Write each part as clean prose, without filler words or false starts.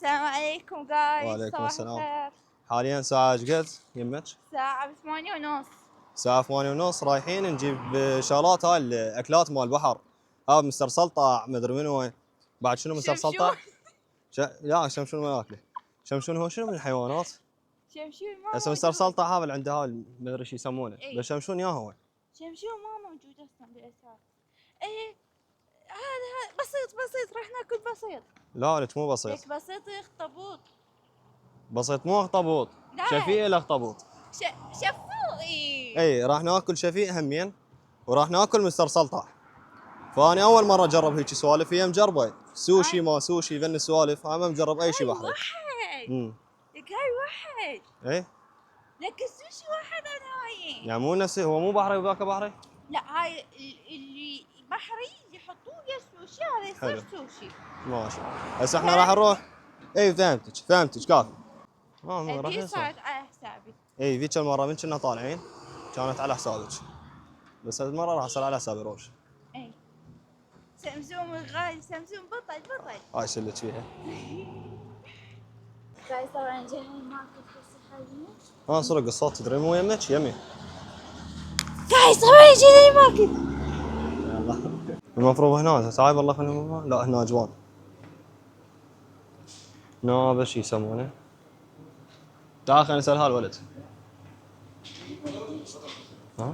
السلام عليكم جايز. وعليكم السلام. الخير. حاليا ساعة ايش قد يمك؟ الساعة 8:30. الساعة 8:30 رايحين نجيب شغلات هاي الأكلات مال البحر. هذا مستر سلطع مدري منو وين. بعد شنو مستر سلطع؟ لا شمشون ما ياكله. شمشون هو شنو من الحيوانات؟ شمشون ما هسه مستر سلطع هذا اللي عنده هاي ما ادري شو يسمونه، بس شمشون يا هو. شمشون ما موجود اصلا بالاساس. ايه هذا بسيط راح ناكل بسيط. لا لك مو بسيط. لك بسيط اخطبوط. بسيط مو اخطبوط. شفيق الاخطبوط. شفوقي. اي راح ناكل شفيق همين وراح ناكل مستر سلطع. فاني اول مره اجرب هيك سوالف، هي مجربه سوشي ما سوشي ذن السوالف، انا ما مجرب اي شيء بحري. لك هاي واحد. ايه لك السوشي واحد انا هاي. يعني مو نفسه، هو مو بحري وذاك بحري؟ لا هاي اللي بحري يحطوه يا سوشي، هذا يصير سوشي. ماشي. هسه احنا راح نروح. اي فهمتك كافي. راح هي صارت على حسابي. اي ذيك المره من كنا طالعين كانت على حسابك، بس هالمره راح اصير على حسابي روش. اي سمسوم الغالي، سمسوم بطل. هاي شلت فيها. جاي طبعا جاي ماركت بس حاليا. ها سرق الصوت تدري مو يمك يمي. جاي طبعا جاي ماركت. يلا المفروض هنا تعال والله خلينا. لا هنا جوان. هنا بس يسمونه. تعال خلينا نسال هالولد. ها؟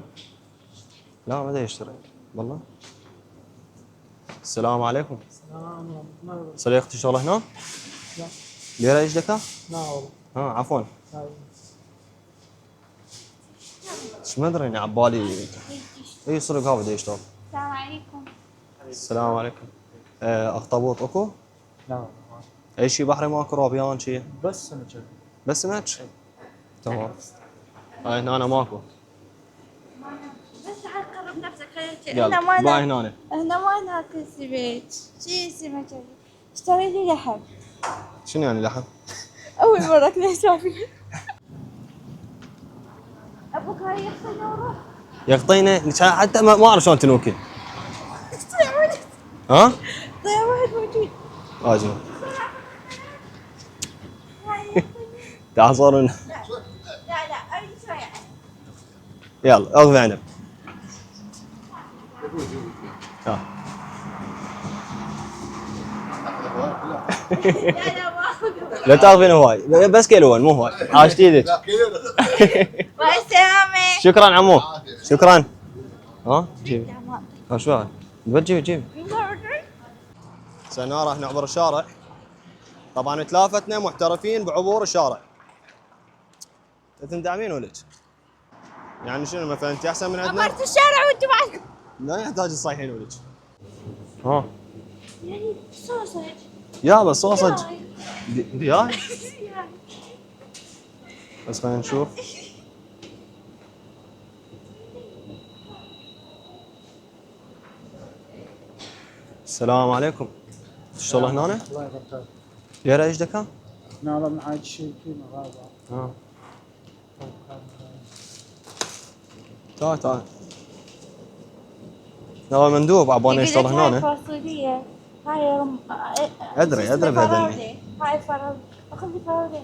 لا ما ادري يشتري والله. السلام عليكم. السلام ورحمة الله وبركاته. صديقتي شغله هنا؟ لا. ليرة ايش دكا؟ لا والله. عفوا. ايش ما ادري اني عبالي. اي صدق هذا بده يشتغل. السلام عليكم. السلام عليكم. اخطبوط اكو؟ لا اي شيء بحري ماكو روبيان شيء؟ بس سمك. بس سمك؟ تمام. هاي هنا ماكو. بس تعال قرب نفسك خليك. يلا باي هنا. هنا ما ناكل سمك. شي سمك اشتري لي لحم. شنو يعني لحم؟ اول مرة كذا اسوي. ابوك هاي يخطينا وروح. يقطينا حتى ما اعرف شلون تنوكل. ها؟ ضيع واحد موجود. اجي. تعال صور. لا ابي شوية. يلا اخذ عنب. لا ما اخذ. لا تاخذين هواي بس كيلوين مو هواي. عاشت ايدك. مع السلامة. شكرا عمو. شكرا. ها جيبي. شو هاي؟ جيبي. سنة راح نعبر الشارع. طبعا تلافتنا محترفين بعبور الشارع. تندعمين ولك؟ يعني شنو مثلا انت احسن من عندنا؟ عبرت الشارع وانتم معكم. لا يحتاج تصيحين ولك. ها يعني صوصج. يا بس صوصج. دياي. بس خلينا نشوف. السلام عليكم. تشتغل هنا؟ الله يبارك. ليرة ايش دكا؟ لا من عاد شيء كذا غابة. تعال. لا مندوب عبالنا يشتغل هنا. هاي فاصوليا. هاي ادري بهذا. هاي فراولة. اخذ لي فراولة.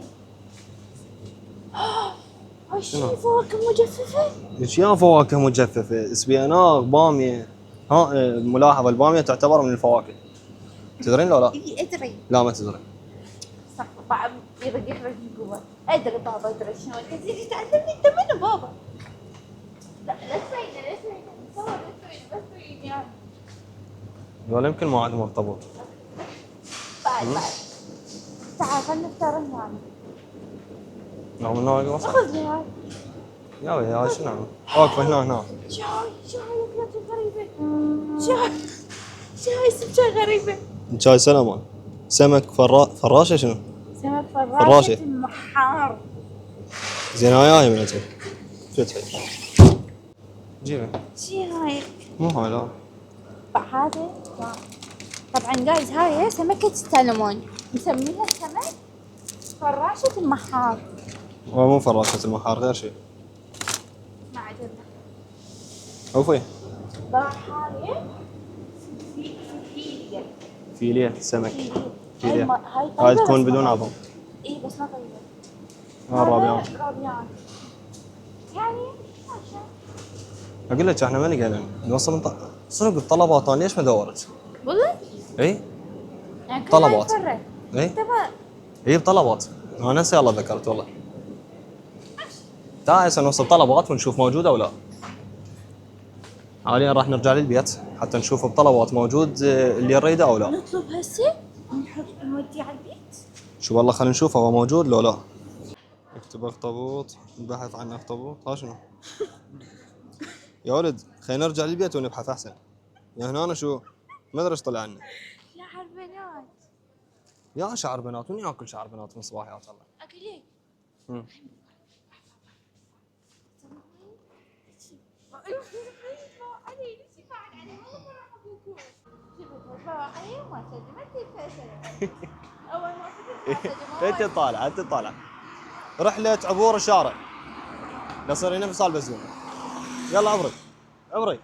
هاي شنو فواكه مجففة؟ ايش يا فواكه مجففة؟ اسبياناغ، بامية. ها ملاحظة البامية تعتبر من الفواكه. تدرين لو لا؟ ادري. لا ما تدري. صح بعد يبغى يخرج من جوا. ادري بابا ادري شنو انت تيجي تعلمني انت منو بابا؟ لا تبين نصور بس تبين يعني. ولا يمكن ما عندهم اخطبوط. بعد تعال خلينا نختار هنا. نعم هنا واقفة. خذ لي هاي. يا وي هاي شنو نعم؟ واقفة هنا. شاي اكلات غريبة. شاي سمكة غريبة. شاي سلمان. سمك فراشة شنو؟ سمك فراشة محار. زين هاي من اجل. شو تحب؟ جيبه. شي هاي؟ مو هاي لا. هذا طبعا جايز هاي سمكة السلمون مسميها سمك فراشة المحار. هو مو فراشة المحار غير شيء. ما عجبنا. عفوي. هاي فيليا. فيليا سمك. اكيد هاي هاي طيبة تكون بس ما بدون طيبة. عظم. اي بس ما طيبة. الرابعة رابيان يعني عشان اقول لك احنا ما لقينا نوصل صدق الطلبات انا ليش ما دورت؟ والله اي يعني كل طلبات. ما يفرق اي انت ما اي بطلبات انا هسه يلا ذكرت والله. تعال هسه نوصل طلبات ونشوف موجوده ولا. حاليا راح نرجع للبيت حتى نشوف بطلبات موجود اللي نريده او لا. نطلب هسه ونحط نودي على البيت. شو والله خلينا نشوف هو موجود لو لا. اكتب اخطبوط نبحث عن اخطبوط ها شنو؟ يا ولد خلينا نرجع للبيت ونبحث احسن. يعني هنا أنا شو ما ادري ايش طلع عنا. شعر بنات. يا شعر بنات من ياكل شعر بنات من صباحيات الله. اكلي مم. انت طالع انت طالع. رحله عبور الشارع نصير نفس البزوم. يلا عبري عبري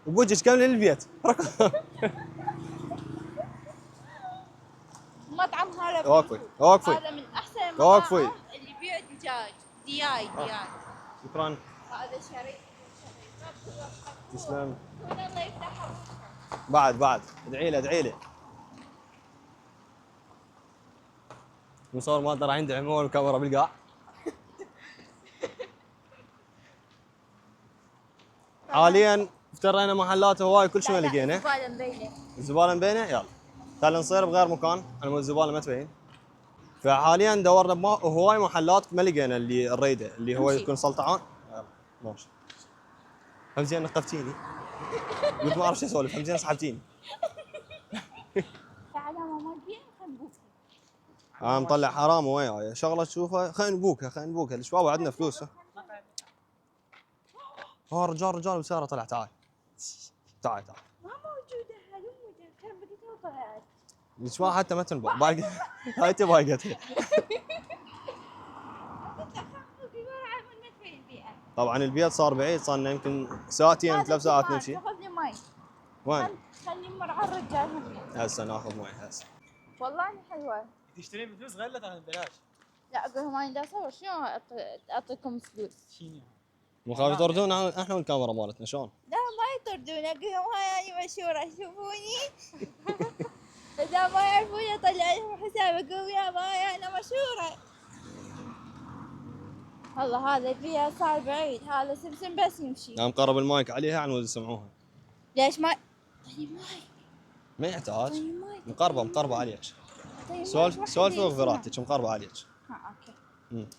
وبوجهك كامل للبيت. مطعم هذا وقفي وقفي هذا من احسن وقفي. المطاعم اللي يبيع دجاج دياي. شكرا هذا شري تسلم. الله يفتح بعد ادعي له ادعي له. مصور ما راح يندعي مول الكاميرا بالقاع. حاليا افترينا محلات هواي كل شيء ما لقينا. الزبالة مبينة. الزباله مبينه يلا تعال نصير بغير مكان على مود الزباله ما تبين. فحاليا دورنا هواي محلات ما لقينا اللي نريده اللي هو امشي. يكون سلطعان. يلا ماشي. هم زين نقفتيني. قلت ما اعرف شو اسولف هم زين سحبتيني. تعال ماما البيت خلينا نبوك. مطلع حرام وياي شغله تشوفها خلينا نبوكها الشباب عندنا فلوس. ها رجال بسياره طلع تعال تعال ما موجودة هلومة كان بقيتها وطلعت. الشباب حتى ما تنبع باقي. هاي باقتها. طبعا البيت صار بعيد صار لنا يمكن ساعتين 3 ساعات نمشي. تاخذ لي مي. وين؟ خلي مر على الرجال هم. هسه ناخذ مي هسه. والله اني حلوة. تشترين بفلوس غير لا تاخذ ببلاش. لا اقول لهم انا دا اصور شنو اعطيكم فلوس. شنو؟ مو خايف يطردون احنا والكاميرا مالتنا شلون؟ لا ما يطردون اقول لهم هاي انا مشهورة شوفوني. اذا ما يعرفوني اطلع لهم حساب اقول يا باي انا مشهورة. والله هذا البيئة صار بعيد هذا سمسم بس يمشي. نعم قرب المايك عليها على مود يسمعوها. ليش ما طيب ماي ما يحتاج. طيب ماي مقربه عليك. طيب سولفي وغفراتك مقربه عليك. اوكي. امم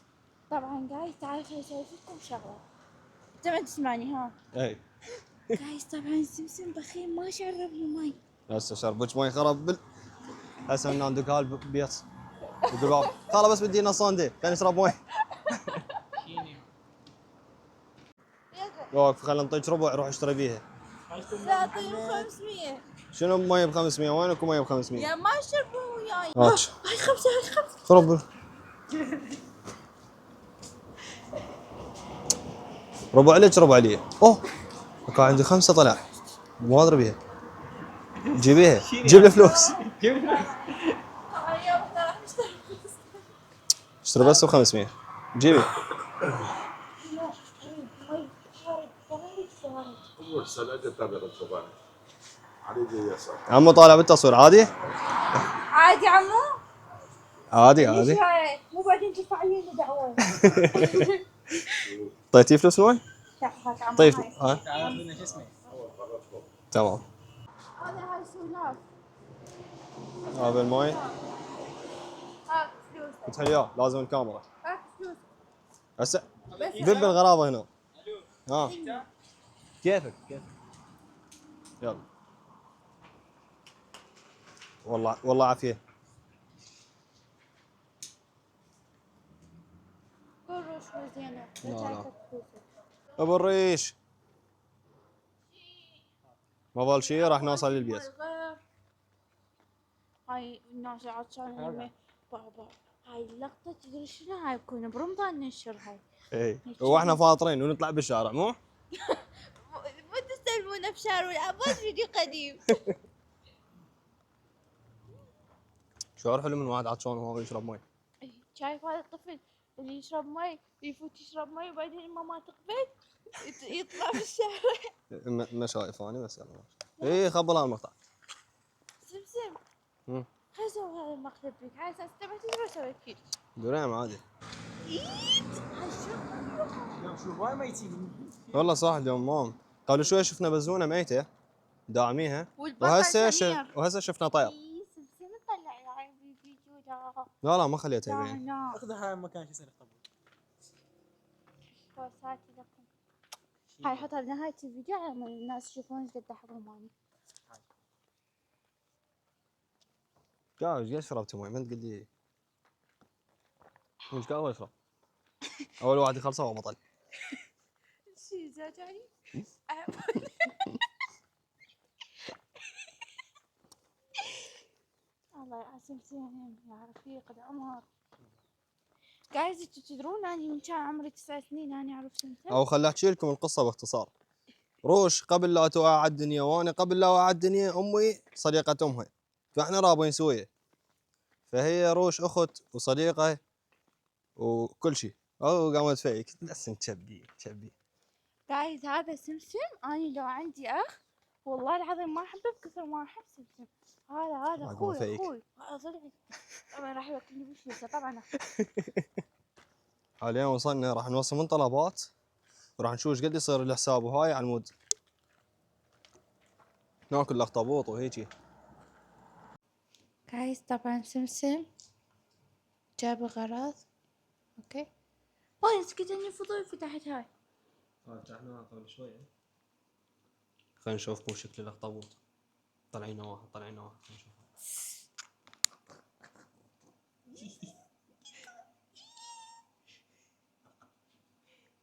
طبعا جايز تعرف اسولف لكم شغله. انت ما تسمعني ها. اي جايز طبعا سمسم بخيل ما شرب لي مي. هسه شربك مي خرب هسه من عندك هالبيت. يقول بابا خلاص بس بدي نصان دي خلينا نشرب مي. وقف خلينا نطيك ربع روح اشتري بيها. لا طيب 500. شنو مي ب 500 وينكم مي ب 500؟ يا ما شربوا وياي. هاك هاي 5 هاي 5. خرب ربع لك ربع لي. اوه كان عندي 5 طلع ما ادري بيها. جيبيها جيب لي فلوس. اليوم احنا راح نشتري. اشتري بس ب 500 جيبي. أول سنة تتابع الصباح علي جاي يسار عمو طالع بالتصوير عادي؟ عادي عمو؟ عادي ليش عادي. هاي؟ مو بعدين تدفع لي دعوة. طيتي فلوس من وين؟ لا هاك عمو طيب هاي. ها تعرف لنا شو اسمه؟ تمام. هذا هاي سولاف. هذا الماي هاك فلوس. قلت اياه لازم الكاميرا. هاك فلوس. هسه دب الغرابه هنا. ها كيفك يلا والله عافيه. كل روش زينة. لا. ابو الريش ما بال شيء راح نوصل للبيت. هاي الناس عطشانين بابا هاي اللقطة تدري شنو هاي تكون برمضان ننشر هاي. اي واحنا فاطرين ونطلع بالشارع مو؟ مو تستلمونا بشارع والعباس فيديو قديم. شعور حلو من واحد عطشان وهو يشرب مي. إيه، شايف هذا الطفل اللي يشرب مي، يفوت يشرب مي وبعدين ماما تقبل يطلع في الشارع. ما شايف انا بس يلا ماشي. اي خبر المقطع. سمسم مم. خل اسوي هذا المقلب بيك على اساس تبع تدري اسوي كيك. دريم عادي. اليوم شوف وايد ميتين. والله صح اليوم مام. قبل شوي شفنا بزونه ميته داعميها، والبطل وهسه سمير. وهسه شفنا طير. إيه، سمسم طلع العين فيديو. لا ما خليتها لا يبين. لا اخذها هاي مكان شو يصير اخطبوط. فوساتي لكم. هاي حطها بنهاية الفيديو على ما الناس يشوفون ايش قد احبهم اني. قاعد ايش شربت مي؟ ما انت قلت لي. مش قاعد اشرب. اول واحد يخلصه هو بطل. شي زعجاني. الله يعصم سنين يا رفيق العمر. جايز انتوا تدرون اني من كان عمري 9 سنين اني اعرف سمسم. او خل احكي لكم القصه باختصار. روش قبل لا توعى الدنيا، وانا قبل لا اوعى الدنيا امي صديقه امها، فاحنا رابين سويه. فهي روش اخت وصديقه وكل شيء. او قامت فيك لسن تشبي. جايز هذا سمسم اني لو عندي اخ والله العظيم ما احبه بكثر ما احب سمسم. هذا عقب اخوي فيك. ضلعي. طبعا راح يوكلني بفلوسه طبعا. حاليا وصلنا راح نوصل من طلبات وراح نشوف ايش قد يصير الحساب وهاي على المود ناكل الاخطبوط وهيجي. جايز طبعا سمسم جاب غراض. اوكي وايد كنت اني فضول فتحت هاي. فتحناها قبل شويه. خلينا نشوف مو شكل الاخطبوط. طلعينا واحد خلينا نشوف.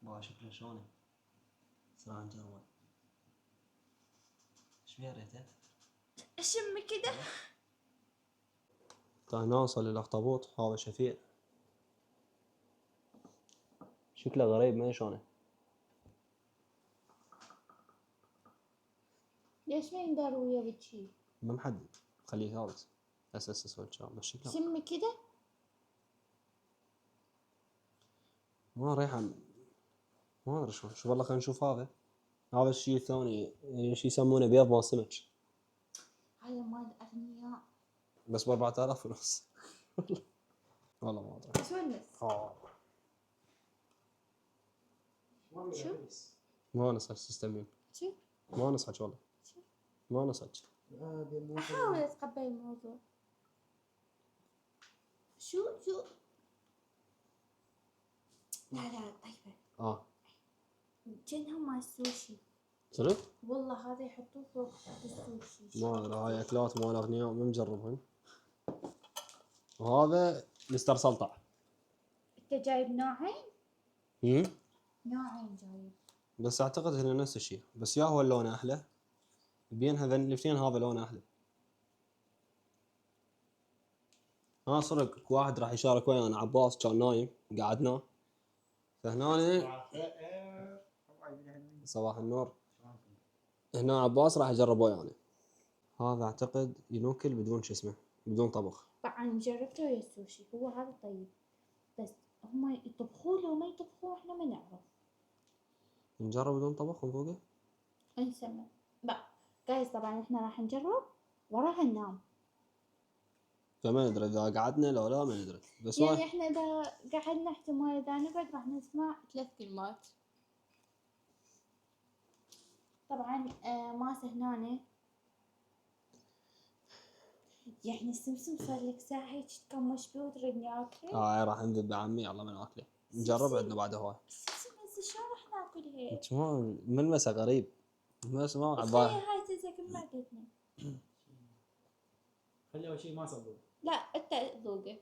ما شكله شلونه؟ صراحه نجربه. ايش بيها ريته؟ اشم كده. طيب نوصل للاخطبوط. هذا شفيع. شكله غريب ما شلونه. ليش ما يندار ويا بتشي؟ ما محدد. خليه ثابت. اساس اسود بس شكله شم كده. ما ريحه. ما ادري شو والله. خلينا نشوف هذا. هذا الشيء الثاني شيء يسمونه بيض مال سمك. هذا مال اغنياء. بس ب 4000 ونص. والله ما ادري. شو؟ ما نصح تستمين. شو؟ ما نصحك والله. ما نصحك. احاول اتقبل الموضوع. شو؟ لا طيبة. جنها مال السوشي. صدق؟ والله هذا يحطوه فوق السوشي. ما ادري. هاي اكلات مال اغنياء ما مجربهن. وهذا مستر سلطع. انت جايب نوعين؟ نوعين جايب. بس اعتقد هنا نفس الشيء بس يا هو اللون احلى. بين هذين الاثنين هذا لونه احلى. صدق واحد راح يشارك ويانا عباس كان نايم قعدنا فهنا. صباح النور. هنا عباس راح يجرب ويانا. هذا اعتقد ينوكل بدون شو اسمه بدون طبخ. طبعا جربته ويا السوشي هو هذا طيب بس هم يطبخوه لو ما يطبخوه احنا ما نعرف. نجرب بدون طبخ من فوقه. نسمع بقى جايز. طبعا احنا راح نجرب وراها ننام. فما ندري اذا قعدنا لو لا ما ندري بس يعني احنا اذا قعدنا احتمال اذا نقعد راح نسمع 3 كلمات. طبعا ماس هنا يعني السمسم صار لك ساعة هيك تكمش بيه وتريد ناكله. راح نذب بعمي يلا ما ناكله. نجرب عندنا بعد هواي. السمسم هسه شلون راح ناكل هيك؟ انت ما ملمسه غريب. بس ما تخيل عباها. هاي تزق معدتنا. خلي اول شيء ما صبوا. لا انت ذوقه.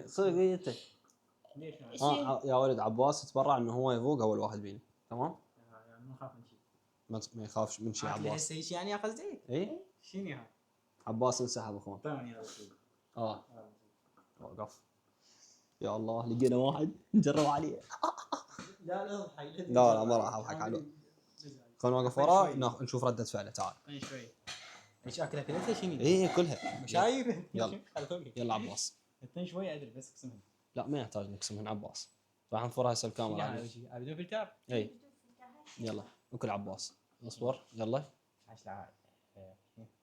صدق انت. ليش يا ولد عباس تبرع انه هو يذوق اول واحد بينا تمام. يعني ما اخاف من شيء. ما يخافش من شيء عباس. هسه هيك يعني قصدي؟ اي شنو هاي؟ عباس انسحب اخوان. طيب هذا وقف. يا الله لقينا واحد نجرب عليه. لا اضحك. لا ما راح اضحك عليه. خلينا نوقف وراه نشوف ردة فعله. تعال. شوي. ايش اكل اكلتها شنو؟ اي كلها. شايف؟ يلا. خلفوقي. يلا عباس. اثنين شوي ادري بس اقسمها. لا ما يحتاج نقسمهن عباس. راح نفرها هسه الكاميرا عليه. ابي فلتر. اي يلا اكل عباس. اصبر يلا. عاش لا.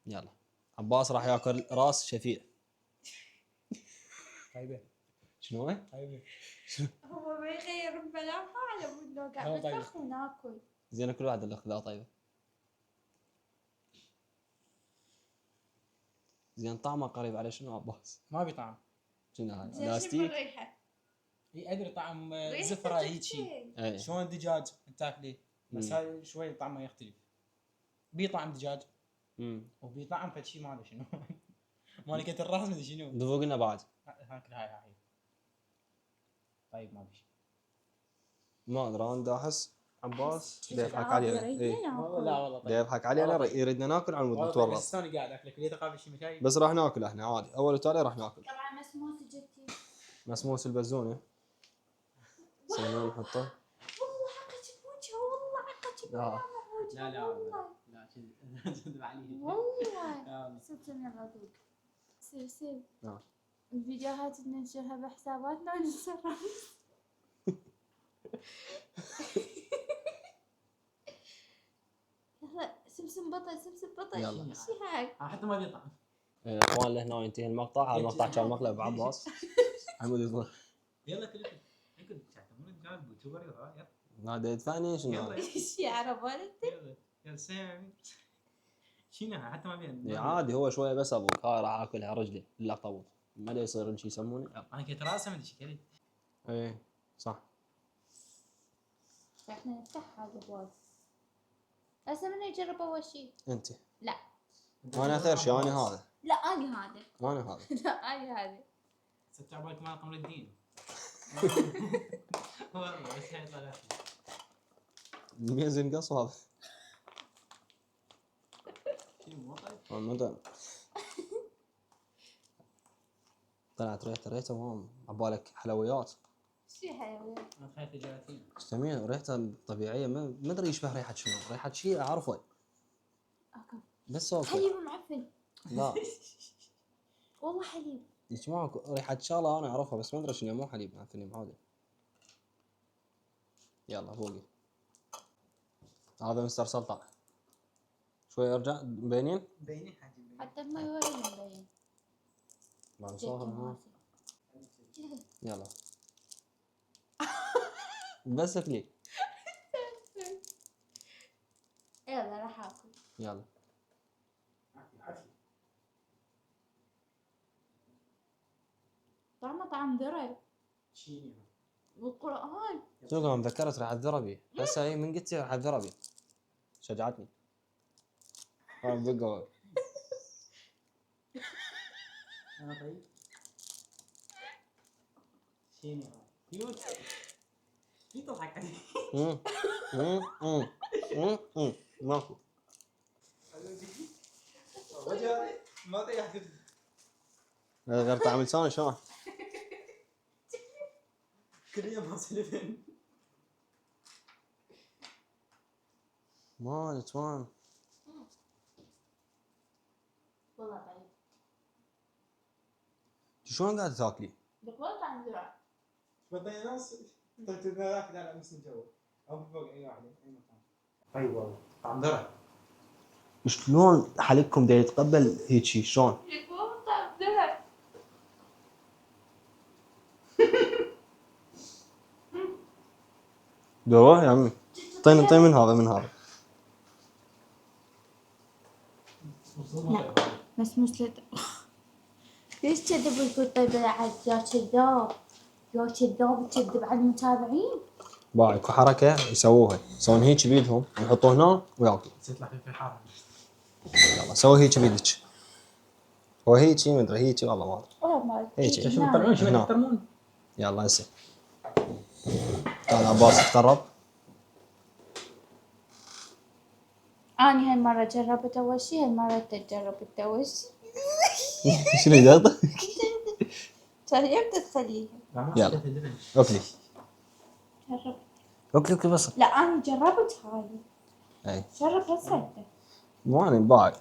يلا عباس راح ياكل راس شفيع. طيبه. شنو هو؟ طيبه. هو بيغير الملامح على انه هو قاعد طيب. نفخ وناكل. زين كل واحد اللي خذها طيبه. زين طعمه قريب على شنو عباس؟ ما ابي طعم. شنو هاي؟ زين شنو لاستيك؟ الريحه؟ اي ادري طعم ريحته زفره هيجي. شي. اي شلون الدجاج تاكله بس هاي شوي طعمه يختلف. بي طعم دجاج وبي طعم فد شيء ما ادري شنو. مالكة الراس مدري شنو. ذوق لنا بعد. هاكل هاي. طيب ما بيش. ما ادري انا احس عباس كذا يضحك علينا. يريدنا اي ناكل. لا والله طيب. يضحك علينا والله طيب. يريدنا ناكل على مود والله طيب نتورط. بس انا قاعد اكل كليته قابل شيء مشاي. بس راح ناكل احنا عادي اول وتالي راح ناكل. طبعا مسموس جتي. مسموس البزونه. سوينا نحطه. والله عقتك بوجهه والله عقتك لا. لا لا والله لا كذب عليه. والله سبتني الرذوق. سيب نعم. الفيديوهات ننشرها بحساباتنا ونتصرف. يلا سمسم بطل يلا. ايش هاك؟ حتى ما بيطعم. اخوان لهنا ينتهي المقطع. هذا المقطع كان مقلب عباس. عمود يقول يلا كلكم اكل تعتمون قال بوتوري يلا نادي يدفعني شنو يلا هذا؟ ايش على بالك؟ يلا سامي شنو حتى ما بين. إي عادي هو شويه بس ابوك هاي راح اكلها رجلي لا طبط ما دا يصير شي يسمونه. انا كنت راسه ما ادري ايش كلي. اي صح. احنا نفتحها الابواب. هسه من يجرب اول شيء؟ انت. لا انا اخر شيء انا هذا. لا اني هذا. انا هذا. لا اني هذا. ست عبالك ما قمر الدين. والله بس هاي طلعت. بينزل قص هذا. شنو مو طيب. المدى طلعت ريحته ما عبالك حلويات. شو حيوان؟ انا خايف جيلاتين. سمين ريحته طبيعيه ما ادري يشبه ريحه شنو ريحه شيء اعرفه اوكي. بس اوكي. حليب معفن. لا والله حليب. يا جماعه ريحه شغله انا اعرفها بس ما ادري شنو مو حليب معفن عادي. يلا فوقي. هذا مستر سلطان. شوي ارجع مبينين. بيني حاجه بيني. حتى ما يوري مبين. ما نصور يلا. بس اكلي. يلا راح اكل. يلا عافيه. طعمه طعم ذرة شيني بالقرآن. شوف انا تذكرت راح الذربي هسه هي من قلت راح الذربي شجعتني. بقى انا طيب. شيني كيوت. يضحك علي. ماكو. وجهه ما طيح. غير طعم لساني شلون؟ كل يوم ما سلفين. مان اتوان. والله طيب. شلون قاعد تاكلي؟ بالقرآن طعم ذرة. بطيء ناس قلت ذاك لا نفس الجو او فوق اي واحد اي مكان. اي والله طعم ذره. شلون حلقكم دا يتقبل هيجي شلون؟ بالقرآن طعم ذرة. دوه يا عمي. طين من هذا. لا مسموس لد. ليش كذب ويقول طيب العد يا كذاب يا كذاب تكذب على المتابعين. باي اكو حركه يسوون هيك بيدهم ويحطوه هنا وياكلوا. تطلع في حاره. يلا سوي هيك بيدك. هو هيك ما ادري هيك والله ما ادري. والله ما هيك. أدري. شو يطلعون شو هنا. يحترمون. يلا هسه. كان عباس اقترب. أنا هالمرة جربت أول شي هالمرة تجربت أول شي. شنو يقطع؟ يبدأ تخليها. يلا. اكلي جرب. اكلي بس. لا أنا جربت هاي. اي جرب بس هذا. مو انا باي.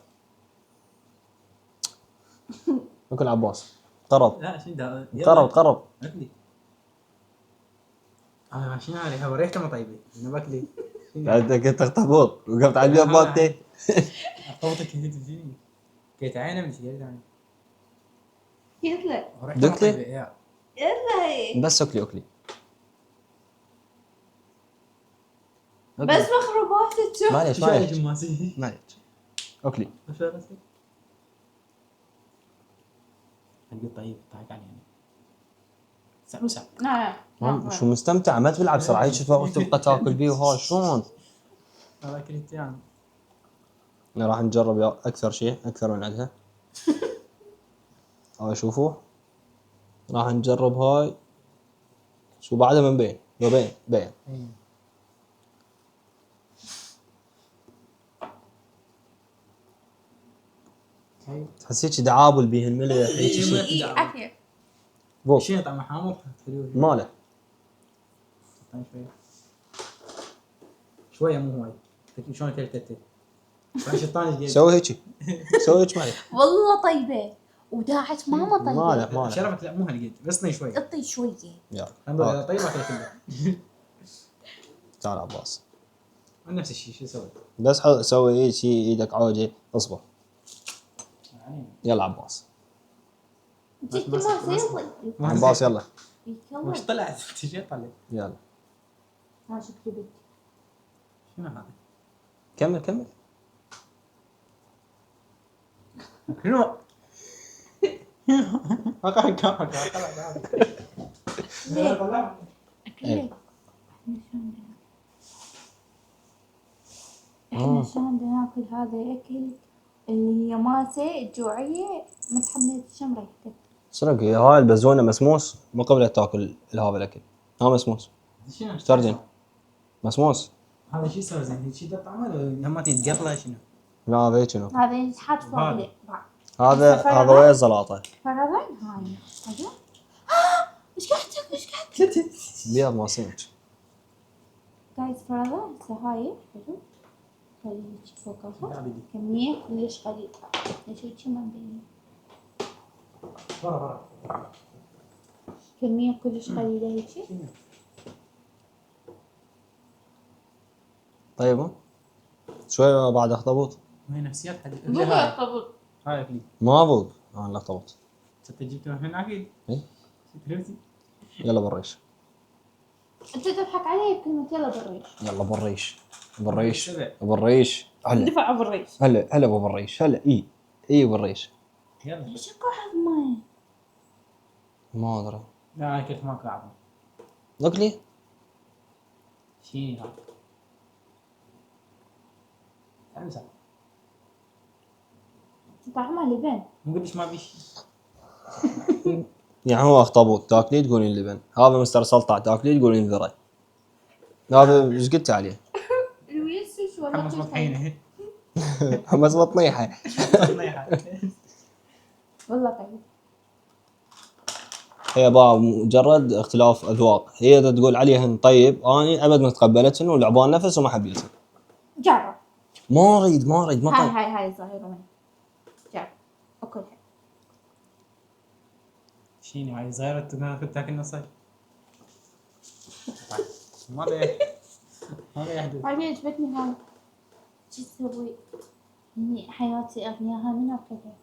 اكل عباس. قرب لا شنو ده قرب. اكلي. شنو هذه؟ هو ريحته ما طيبه انا باكلي. انت كنت اخطبوط وقفت على البيض مالتي. اخطبطك انت تجيني. كيت عينه من شيء يعني. يلا ريحته ما دقتي؟ طيبه يا. يلا هيك. بس اكلي. بس مخروبات تشوف. معليش شو هاي معليش جماسي؟ معليش اكلي. شو راسك؟ حق طيب ضحك علي يعني. سعوسع. لا شو مستمتع ما تبلع بسرعه هيك تبقى تاكل بيه وهاي شلون؟ هذا كريت يعني. راح نجرب اكثر شيء اكثر من عندها. هاي شوفوا راح نجرب هاي. شو بعدها من بين بين. هاي. تحس هيك دعابل بيه الملح هيك إيه، شيء. اي اكل. بوك شنو طعمه حامض حلو. ماله. طيب شويه مو وايد. شلون تلتت. شطان ايش سوي هيك معي. والله طيبه وداعت ماما ماله طيبه. ماله. شرفك لا مو هالقد بس طي شوي. اعطي شويه. يلا انظر اذا هاك. طيب اكله كله. تعال عباس نفس الشيء شو اسوي؟ بس سوي هيك شيء ايدك عوجه اصبر. يعني يلا عباس. جيت ما سيطي. عباس يلا وش طلعت؟ شو طلع؟ يلا ها شكلي بنتي. شنو هذا؟ كمل. شنو؟ إيه. احنا شلون بدنا ناكل هذا الاكل اللي هي مالته الجوعيه متحمله شم ريحته. صدق هاي البزونه مسموس مو قبل تاكل هذا الاكل. ها مسموس شنو؟ ترجم مسموس. هذا شو يسوي زين؟ هيك شي طعمه ولا لما تقطله شنو؟ لا هذا شنو؟ هذا ينحط فوق وهذا؟ له بعد. هذا ويا الزلاطه. فرضاً هاي هذا ايش قاعد تاكل بيض ما سمك. جايز فرضاً هسه هاي حلو خليه هيك فوقها كمية كلش قليلة ليش هيك ما مبين كمية كلش قليلة هيك طيب شوي بعد اخطبوط. هاي نفسيات حد. مو يخطبط هاي اكلي. ما ابوظ انا الاخطبوط. انت جبته من اكيد. إيه. فهمتي؟ يلا بالريش. انت تضحك علي بكلمة يلا بالريش يلا بالريش هلا دفع بالريش هلا بالريش هلا اي بالريش. يلا. ليش اكو ماي ما ادري لا انا كنت ماكل عظم. اكلي. شيني هذا؟ امزح. طعمها لبن مو قلتش ما بيش. يعني هو اخطبوط تاكلي تقولين لبن. هذا مستر سلطع تاكلي تقولين ذره. هذا ايش قلت عليه؟ الويسوس ولا حمص مطحينه. حمص بطنيحه. طنيحه. والله طيب هي بقى مجرد اختلاف اذواق. هي اذا تقول عليهن طيب اني ابد ما تقبلتهن ولعبان نفس وما حبيتهن. جرب ما اريد ما طيب. هاي صغيرة وين جرب اكلها شيني هاي صغيرة كنت تاكل نصي. ما ادري. ما يحدث. هاي عجبتني هاي شو تسوي؟ يعني حياتي اغنياها من اكلها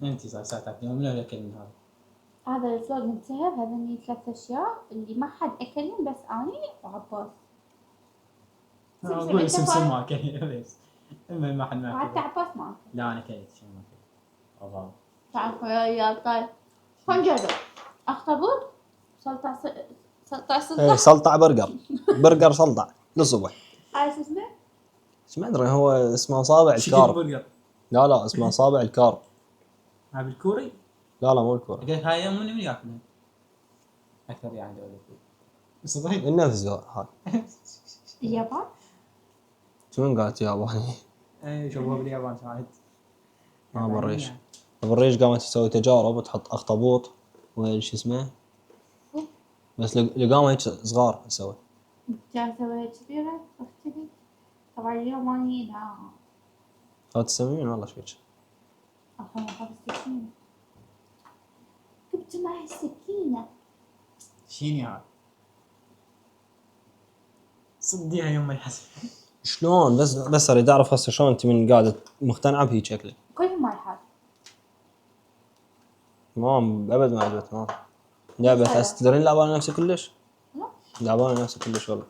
انت صار ساعتك يوم من اكل من هذا. هذا الفلوق انتهى هذني 3 اشياء اللي ما حد اكلهم بس اني وعباس اقول سمسم ما اكل بس. اما ما حد ما وحتى اكل. عباس ما اكل لا انا اكلت شو ما اكل. الله. تعرف يا طيب خنجر اخطبوط سلطع ايه سلطع برجر سلطع للصبح. هاي شو اسمه؟ ايش ما ادري هو اسمه اصابع شكل الكار. برجر. لا اسمه اصابع الكار. هاي بالكوري. لا مو الكورة. قلت هاي يوم من ياكلها. اكثر يعني دولة. صدق. النفس هاي. اليابان؟ شو قالت ياباني؟ اي شوفوها باليابان شاهد. بالريش. بالريش قامت تسوي تجارب وتحط اخطبوط وش اسمه بس لقامه هيك صغار تسوي. كان سويت كبيرة اختي. طبعا اليوم اني لا لا تسمين والله شويش. أخوي أخذ السكينة. جبت معي السكينة. شيني هذا صديها يوم ما يحسب. شلون بس اريد اعرف هسه شلون انت من قاعده مقتنعه بهيك شكلك؟ كل ما يحال. ما ابد ما عجبت ما لعبه هسه تدرين لعبانه نفسي كلش؟ لا. لعبانه نفسي كلش والله.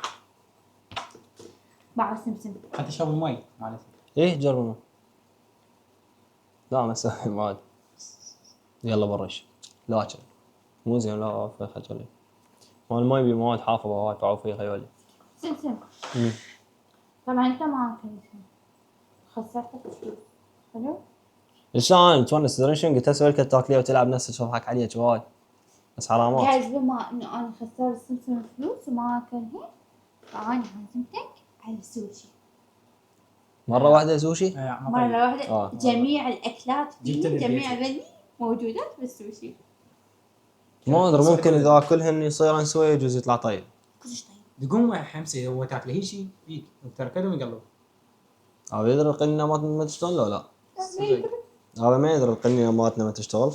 مع سمسم. حتى شرب المي مالتي. ايه جربوا. لا ما اسوي مواد. يلا برش. لا شل. مو زين لا في خجلي. مال المي بمواد حافظه وايد فعوا فيه خيولي. سمسم. طبعا انت معك خسرت فلوس. حلو؟ لسان تونس تدرين شنو قلت اسوي لك تاكليه وتلعب نفسك تضحك عليك وايد. بس حرامات. جايز بما انه انا خسرت سمسم فلوس وما اكلها فانا عزمتك على السوشي. مره واحده سوشي؟ مرة واحدة جميع الأكلات جبت فيه اللي جميع بيتك. بني موجودات بالسوشي. ما ادري ممكن اذا اكلهن يصير انسوي يجوز يطلع طيب. كلش طيب. تقوم حمسه هو تاكله هي شيء بيك وتركضهم يقلب. او يدري القنينه ما تشتغل ولا لا؟ هذا ما يدري القنينه مالتنا ما تشتغل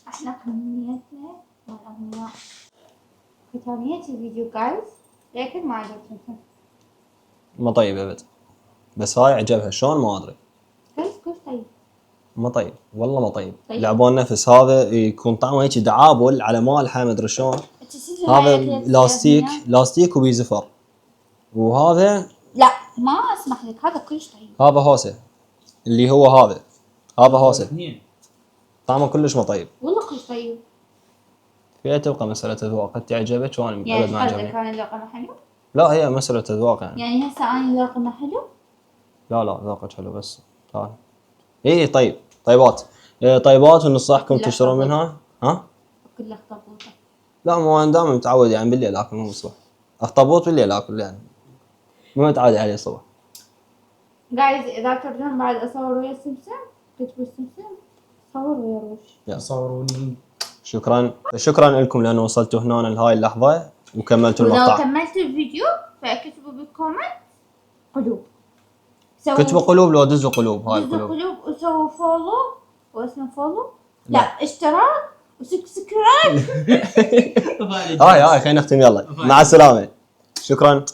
احنا قنيتنا والأغنياء. ختامية الفيديو جايز لكن ما عجبتكم. ما طيب ابد. بس هاي عجبها شلون ما ادري. كلش طيب. ما طيب والله ما طيب. طيب. لعبون نفس هذا يكون طعمه هيك دعابل على مالحه ما ادري شلون. هذا لاستيك وبيزفر. وهذا لا ما اسمح لك هذا كلش طيب. هذا هوسه اللي هو هذا هوسه اثنين. طعمه كلش ما طيب. والله كلش طيب. فيها تبقى مساله اذواق انت عجبك وانا يعني ابد ما قصدك عجبني. انا ذوقنا حلو؟ لا هي مساله اذواق يعني. يعني هسه انا ذوقنا حلو؟ لا ذوقك حلو بس تعال. اي طيب طيبات. طيبات ونصحكم لا تشترون طبوط. منها. ها؟ كل اخطبوطه. لا مو انا دائما متعود يعني بالليل اكل مو الصبح. اخطبوط بالليل اكل يعني. مو متعود عليه الصبح. جايز اذا ترجعون بعد اصور ويا سمسم كتبوا سمسم صور ويا روش. صوروني. شكرا لكم لانه وصلتوا هنا لهاي اللحظه وكملتوا ولو المقطع. كملتوا الفيديو فاكتبوا بالكومنت قلوب. كتبوا قلوب لو دزوا قلوب هاي دزوا القلوب. قلوب وسووا فولو واسمه فولو لا اشتراك وسبسكرايب. هاي خلينا نختم يلا مع السلامه. شكرا.